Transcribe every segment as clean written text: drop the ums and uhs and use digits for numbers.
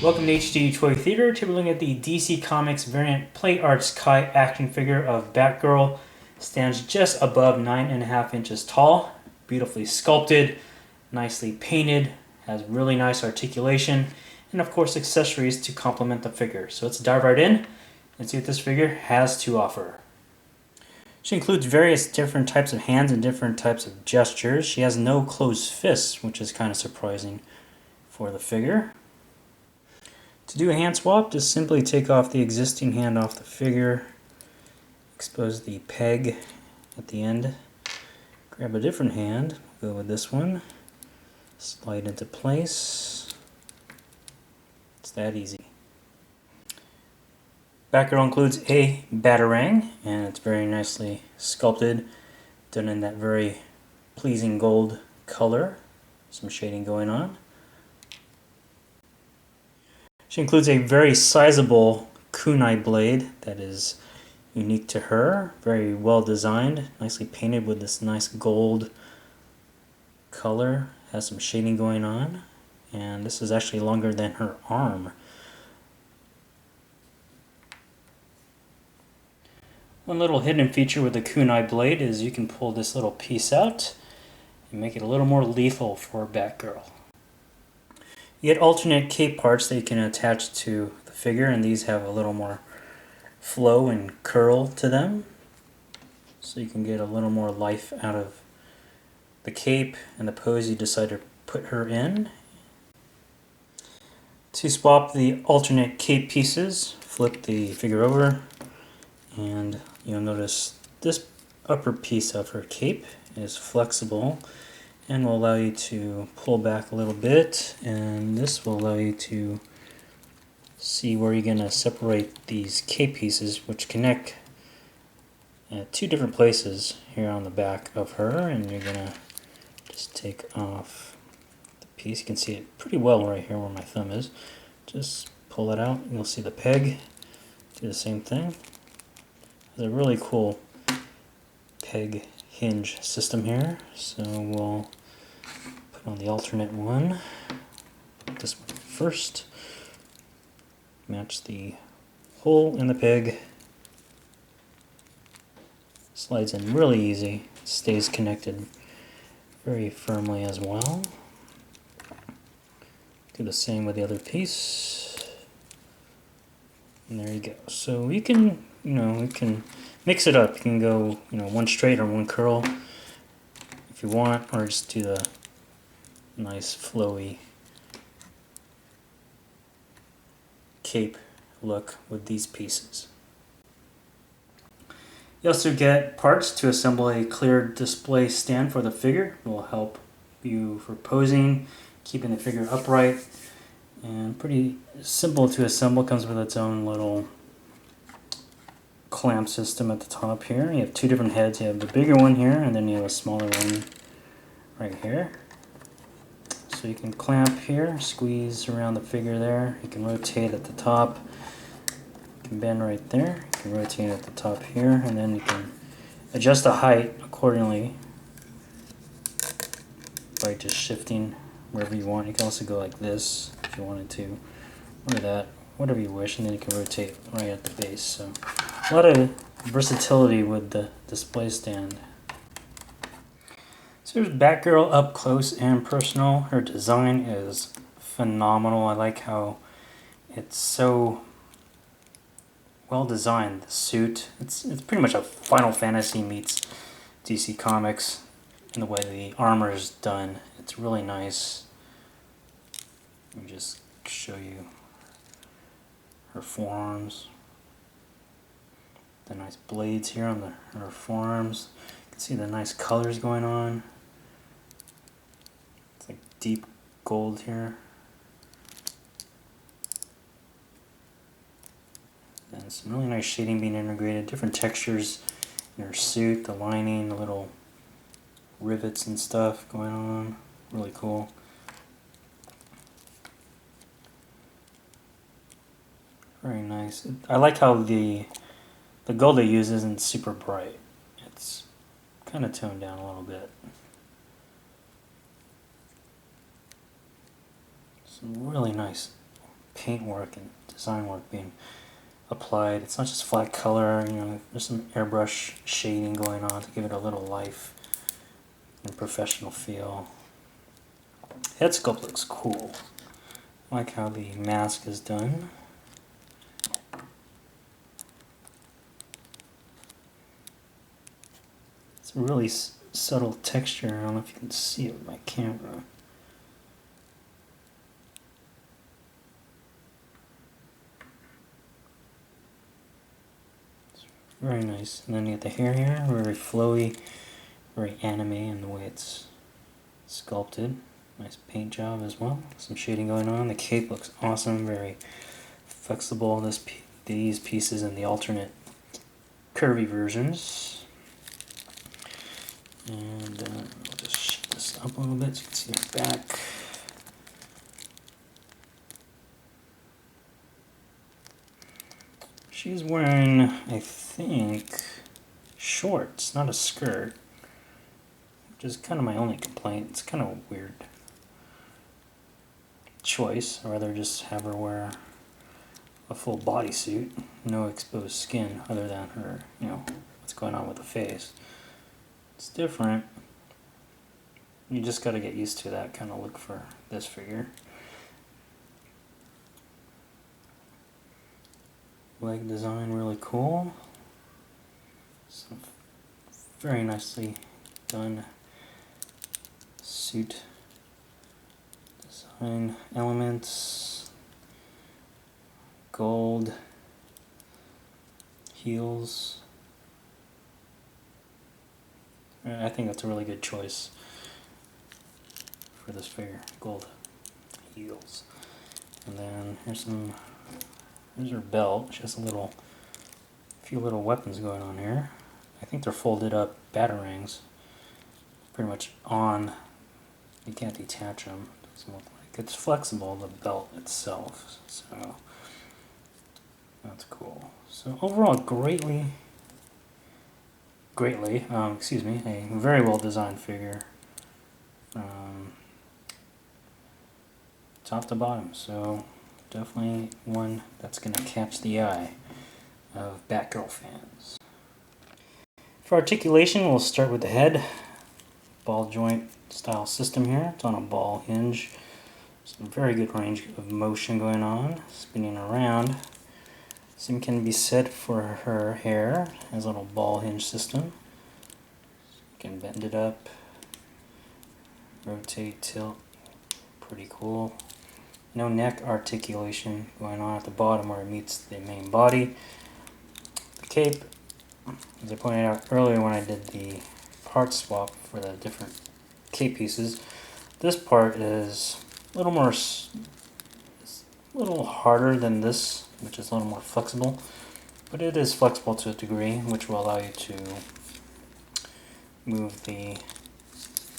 Welcome to HD Toy Theater. Today we're looking at the DC Comics variant Play Arts Kai action figure of Batgirl. Stands just above 9.5 inches tall, beautifully sculpted, nicely painted, has really nice articulation, and of course accessories to complement the figure. So let's dive right in and see what this figure has to offer. She includes various different types of hands and different types of gestures. She has no closed fists, which is kind of surprising for the figure. To do a hand swap, just simply take off the existing hand off the figure, expose the peg at the end, grab a different hand, go with this one, slide into place. It's that easy. Batgirl includes a Batarang, and it's very nicely sculpted, done in that very pleasing gold color, some shading going on. She includes a very sizable kunai blade that is unique to her, very well designed, nicely painted with this nice gold color, has some shading going on, and this is actually longer than her arm. One little hidden feature with the kunai blade is you can pull this little piece out and make it a little more lethal for Batgirl. You get alternate cape parts that you can attach to the figure, and these have a little more flow and curl to them, so you can get a little more life out of the cape and the pose you decide to put her in. To swap the alternate cape pieces, flip the figure over, and you'll notice this upper piece of her cape is flexible and will allow you to pull back a little bit, and this will allow you to see where you're going to separate these cape pieces, which connect at two different places here on the back of her, and you're going to just take off the piece. You can see it pretty well right here where my thumb is. Just pull it out and you'll see the peg. Do the same thing. It's a really cool peg hinge system here, so we'll put on the alternate one. Put this one first. Match the hole in the peg. Slides in really easy. Stays connected very firmly as well. Do the same with the other piece. And there you go. So you can, you can mix it up. You can go, one straight or one curl if you want, or just do the nice flowy cape look with these pieces. You also get parts to assemble a clear display stand for the figure. It will help you for posing, keeping the figure upright, and pretty simple to assemble. Comes with its own little clamp system at the top here. You have two different heads. You have the bigger one here, and then you have a smaller one right here. So you can clamp here, squeeze around the figure there. You can rotate at the top. You can bend right there. You can rotate at the top here, and then you can adjust the height accordingly by just shifting wherever you want. You can also go like this if you wanted to, or that, whatever you wish, and then you can rotate right at the base. So a lot of versatility with the display stand. So here's Batgirl up close and personal. Her design is phenomenal. I like how it's so well designed. The suit, it's pretty much a Final Fantasy meets DC Comics in the way the armor is done. It's really nice. Let me just show you her forearms. The nice blades here on her forearms. You can see the nice colors going on. It's like deep gold here. And some really nice shading being integrated. Different textures in her suit, the lining, the little rivets and stuff going on. Really cool. Very nice. I like how the gold they use isn't super bright. It's kind of toned down a little bit. Some really nice paint work and design work being applied. It's not just flat color, you know, there's some airbrush shading going on to give it a little life and professional feel. Head sculpt looks cool. I like how the mask is done. It's a really subtle texture. I don't know if you can see it with my camera. It's very nice. And then you get the hair here, very flowy, very anime in the way it's sculpted. Nice paint job as well. Some shading going on. The cape looks awesome, very flexible. These pieces in the alternate curvy versions. And I'll just shift this up a little bit so you can see her back. She's wearing, I think, shorts, not a skirt, which is kind of my only complaint. It's kind of a weird choice. I'd rather just have her wear a full bodysuit, no exposed skin other than her, you know, what's going on with the face. It's different. You just got to get used to that kind of look for this figure. Leg design really cool. Some very nicely done suit design elements. Gold heels. I think that's a really good choice for this figure. Gold heels. And then here's her belt. She has a few little weapons going on here. I think they're folded up batarangs. Pretty much on. You can't detach them. Doesn't look like it's flexible, the belt itself. So that's cool. So overall, a very well designed figure, top to bottom. So definitely one that's going to catch the eye of Batgirl fans. For articulation, we'll start with the head. Ball joint style system here. It's on a ball hinge. Some very good range of motion going on, spinning around. Same can be said for her hair. It has a little ball hinge system. You can bend it up, rotate, tilt. Pretty cool. No neck articulation going on at the bottom where it meets the main body. The cape, as I pointed out earlier when I did the part swap for the different cape pieces, this part is a little harder than this, which is a little more flexible, but it is flexible to a degree, which will allow you to move the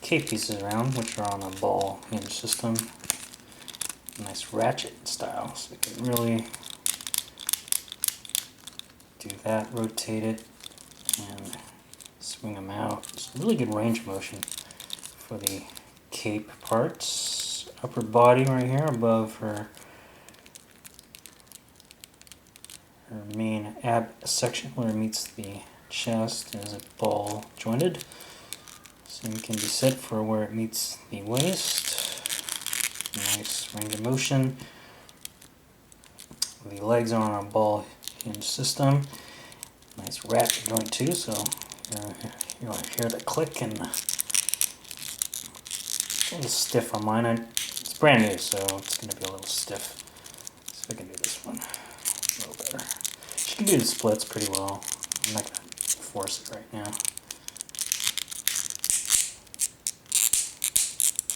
cape pieces around, which are on a ball hinge system. Nice ratchet style, so you can really do that, rotate it, and swing them out. It's a really good range of motion for the cape parts. Upper body right here above her main ab section where it meets the chest is a ball jointed. Same can be said for where it meets the waist. Nice range of motion. The legs are on a ball hinge system. Nice ratchet joint too, so you'll hear the click, and it's a little stiff on mine. It's brand new, so it's going to be a little stiff. So I can do this one a little better. She can do the splits pretty well. I'm not going to force it right now.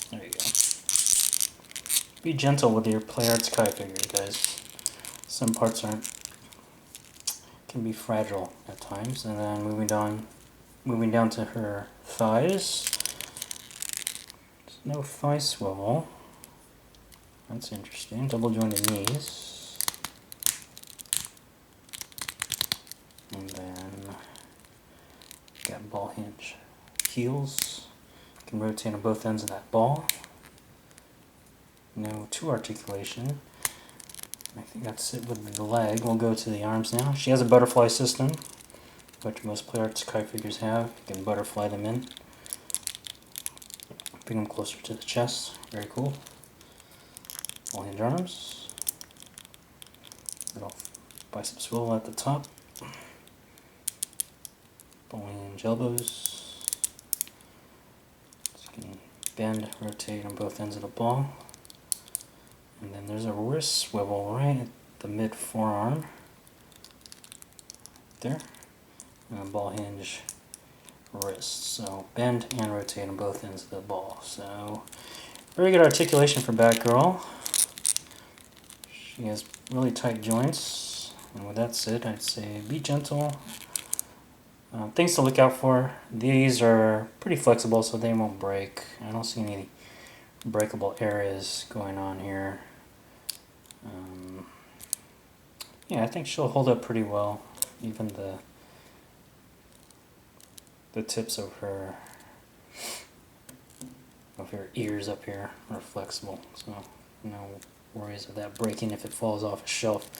There you go. Be gentle with your Play Arts Kai figures, guys. Some parts can be fragile at times. And then moving down to her thighs. There's no thigh swivel. That's interesting. Double jointed knees. And then got ball hinge heels. You can rotate on both ends of that ball. No two articulation. I think that's it with the leg. We'll go to the arms now. She has a butterfly system, which most Play Arts kite figures have. You can butterfly them in. Bring them closer to the chest. Very cool. Ball hinge arms. Little bicep swivel at the top. Ball hinge elbows. So you can bend, rotate on both ends of the ball. And then there's a wrist swivel right at the mid forearm. There. And a ball hinge wrist. So bend and rotate on both ends of the ball. So very good articulation for Batgirl. She has really tight joints. And with that said, I'd say be gentle. Things to look out for. These are pretty flexible, so they won't break. I don't see any breakable areas going on here. Yeah, I think she'll hold up pretty well. Even the tips of her ears up here are flexible, so no worries of that breaking if it falls off a shelf.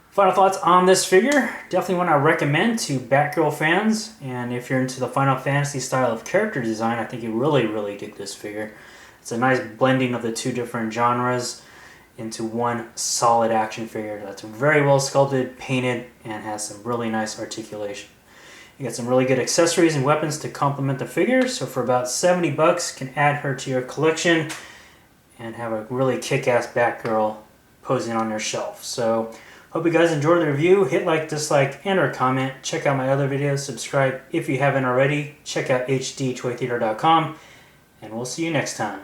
Final thoughts on this figure. Definitely one I recommend to Batgirl fans, and if you're into the Final Fantasy style of character design, I think you really dig this figure. It's a nice blending of the two different genres into one solid action figure that's very well sculpted, painted, and has some really nice articulation. You got some really good accessories and weapons to complement the figure, so for about 70 bucks, you can add her to your collection and have a really kick-ass Batgirl posing on your shelf. So hope you guys enjoyed the review. Hit like, dislike, and or comment. Check out my other videos. Subscribe if you haven't already. Check out HDToyTheater.com, and we'll see you next time.